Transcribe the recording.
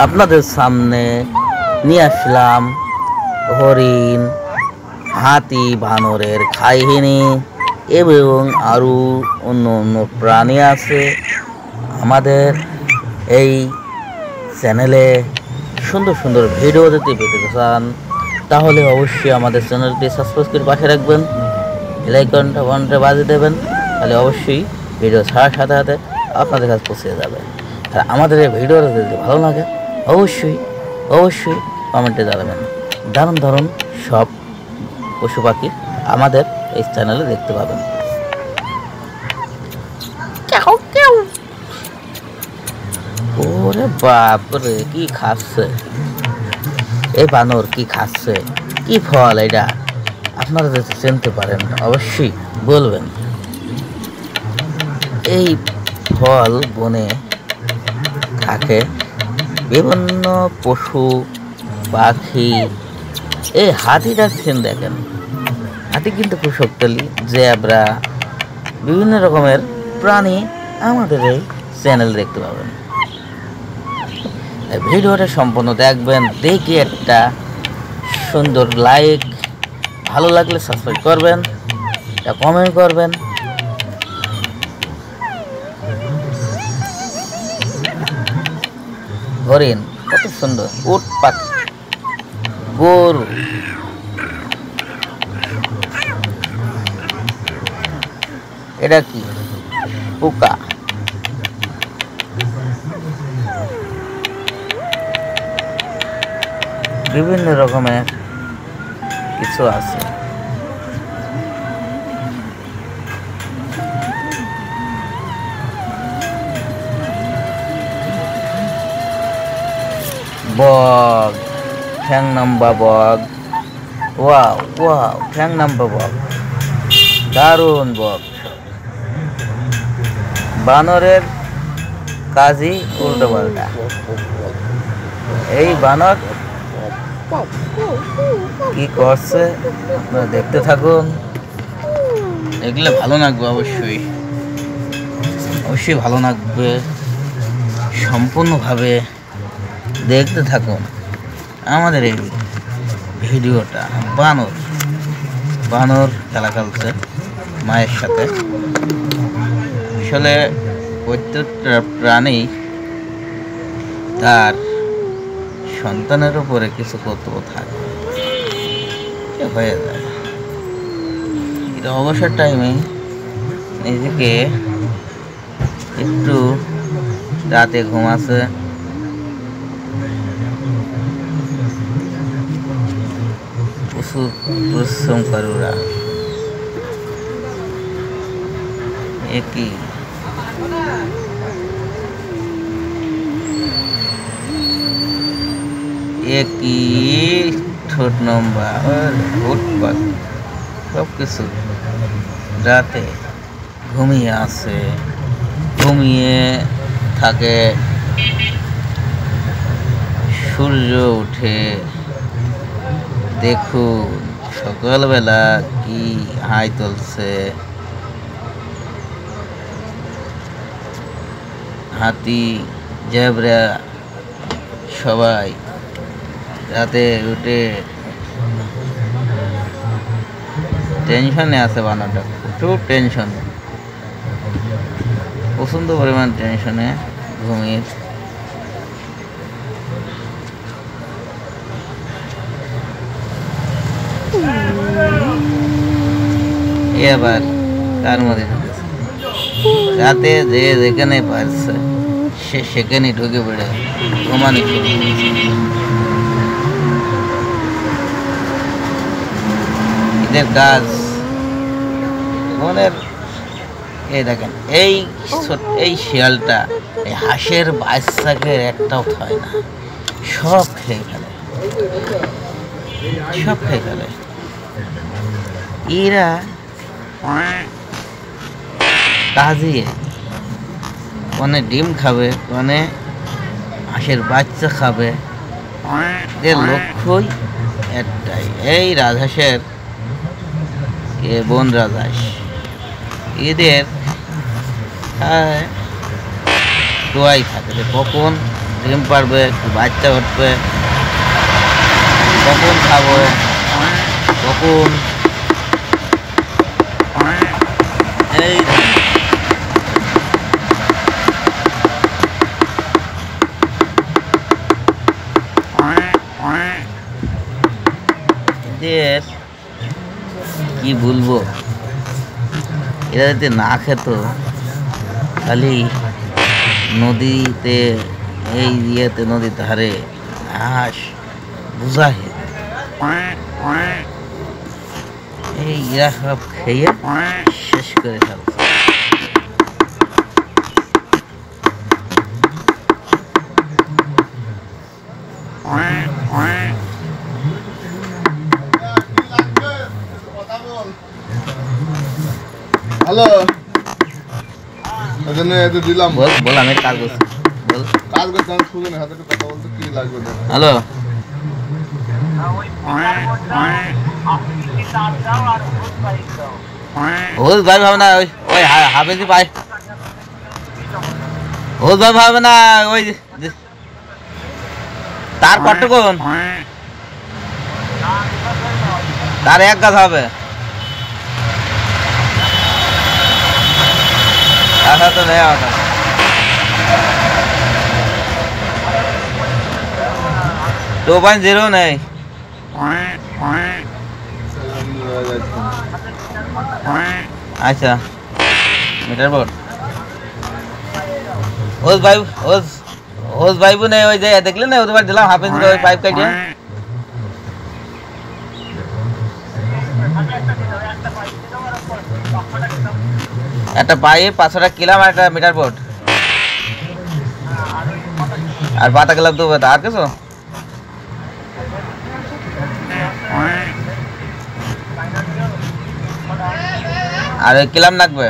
আপনাদের সামনে নিয়ে আসলাম হরিণ, হাতি, বানরের কাহিনী এবং আরও অন্য অন্য প্রাণী আছে। আমাদের এই চ্যানেলে সুন্দর সুন্দর ভিডিও যদি পেতে চান তাহলে অবশ্যই আমাদের চ্যানেলটি সাবস্ক্রাইব করে পাশে রাখবেন, বেল আইকনটা বাজিয়ে বাজিয়ে দেবেন। তাহলে অবশ্যই ভিডিও ছাড়ার সাথে সাথে আপনাদের কাছে পৌঁছে যাবে। আর আমাদের এই ভিডিওটা যদি ভালো লাগে অবশ্যই অবশ্যই কমেন্টে জানাবেন। দারুণ দারুণ সব পশু পাখি আমাদের এই চ্যানেলে দেখতে পাবেন। ওরে বাপরে, কি খাচ্ছে এই বানর, কি খাচ্ছে, কি ফল এটা? আপনারা যদি চিনতে পারেন অবশ্যই বলবেন। এই ফল বনে থাকে বিভিন্ন পশু পাখি। এই হাতিটা দেখেন, হাতি কিন্তু খুব শক্তিশালী। জেব্রা, বিভিন্ন রকমের প্রাণী আমাদের এই চ্যানেল দেখতে পাবেন। ভিডিওটা সম্পূর্ণ দেখবেন, দেখে একটা সুন্দর লাইক, ভালো লাগলে সাবস্ক্রাইব করবেন, কমেন্ট করবেন। হরিণ কত সুন্দর, উট পাখি, গরু, এটা কি পোকা, বিভিন্ন রকমের কিছু আছে। বগ, ঠ্যাং লম্বা বগ, ওয়াও ওয়াও, ঠ্যাং লম্বা বগ, দারুণ বগ। বানরের কাজই উল্টো পাল্টা। এই বানর কি করছে আপনারা দেখতে থাকুন, এগুলো ভালো লাগবে, অবশ্যই অবশ্যই ভালো লাগবে। সম্পূর্ণভাবে দেখতে থাকুন আমাদের এই ভিডিওটা। বানর খেলা খেলছে মায়ের সাথে। আসলে প্রত্যেকটা প্রাণী তার সন্তানের উপরে কিছু কর্তব্য থাকে, হয়ে যায়। এটা অবসর টাইমে নিজেকে একটু রাতে ঘুমাচ্ছে, প্রচুর পরিশ্রম করে ওরা। একই ঠোঁট লম্বা, ঠোঁট পাখি, সব কিছু রাতে ঘুমিয়ে আসে, ঘুমিয়ে থাকে। সূর্য উঠে, দেখুন সকালবেলা কি হাই তুলছে। হাতি, জেব্রা সবাই রাতে উঠে টেনশনে আছে। বানাটা প্রচুর টেনশন, প্রচন্ড পরিমাণ টেনশনে ঘুমিয়ে। এবার কার মধ্যে রাতে যে যেখানে পারছে সে সেখানে ঢুকে পড়ে ঘুমানো শুরু করেছে। এদের কাজ মনের। এই দেখেন, এই শিয়ালটা এই হাঁসের বাচ্চাকে একটাও হয় না, সব খেয়ে ফেলে, সব খেয়ে ফেলে। এরা কাজিয়ে কোনে ডিম খাবে, কোনে হাঁসের বাচ্চা খাবে। এদের লক্ষ্যই একটাই, এই রাজহাঁসের বন রাজহাঁস, এদের দোয়াই থাকে যে কখন ডিম পারবে, বাচ্চা উঠবে, কখন খাবো, কখন এই এদের কি বলবো, এরা যদি না খেত খালি নদীতে এই ইয়েতে নদীর ধারে ঘাস বুঝায় এই এরা সব খেয়ে শেষ করে ফেলছে। হ্যালো, এখানে এতে দিলাম। বল বল, আমি কাজ করছি, বল কাজ করতে আমি শুনে হাতে একটু কথা বলতে কি লাগবে। হ্যালো, হোস ভাই ভাবে না, ওই ওই হাফেজি পাই, হোস ভাই ভাবে না, ওই তার কতক্ষণ, তার এক গাছ হবে, তার তো নেই ওটা 2.0 নেই। আচ্ছা মিটার বোর্ড ওস ভাই, ওস ভাইবু নেই, ওই যে দেখলে না ওদের দিলাম হাফ ইঞ্চি ওই পাইপ কাটিয়ে, একটা পাইপ 500 টাকা কিলাম আর একটা মিটার বোর্ড আর পাতা কিলাম দেবো, আর কিছু আর কিলাম লাগবে।